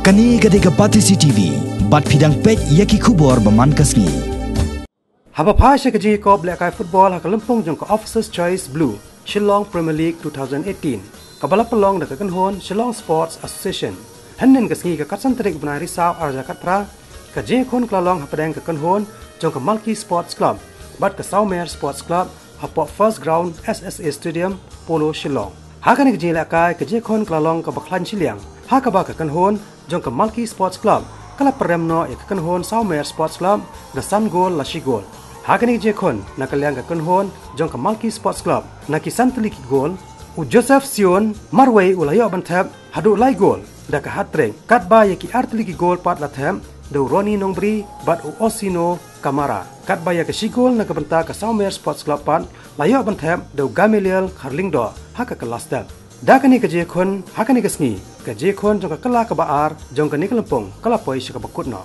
Kani gade ka Pati CCTV, bat pidang pet yaki kubor baman kasni. Haba phasha ka ji ko black eye football ha kalampong jong ka Officers Choice Blue, Shillong Premier League 2018. Kabala pelong da ka kanhon Shillong Sports Association. Hannen ka sngi ka katsan tarik bunai risau arja kat pra, ka ji khon klalong ha padang ka kanhon jong ka Malki Sports Club, bat ka Saumer Sports Club ha po first ground SSA Stadium Polo Shillong. Ha ka ni ji la kai ka ji khon klalong ka baklan Shiliang, ha ka ba ka kanhon jong ka Malki Sports Club. Kala peremno ya ka kanhon Saumer Sports Club da Sun Goal la Shigol. Hakani je kon na kalyang ka kanhon jong ka Malki Sports Club na kisan tli ki gol u Joseph Sion Marway ulayo bantab hadu lai gol da ka hatreng kat ba ya ki artli ki gol pat la them do Roni Nongbri bat u Osino Kamara kat ba ya ka Shigol na ka banta ka Saumer Sports Club pat layo bantab do Gamaliel Kharlingdo haka ka lastel da kani ka je kon hakani ka sngi ka je kon jong ka kala ka baar jong ka ni kalampong kala poi shi ka bakut no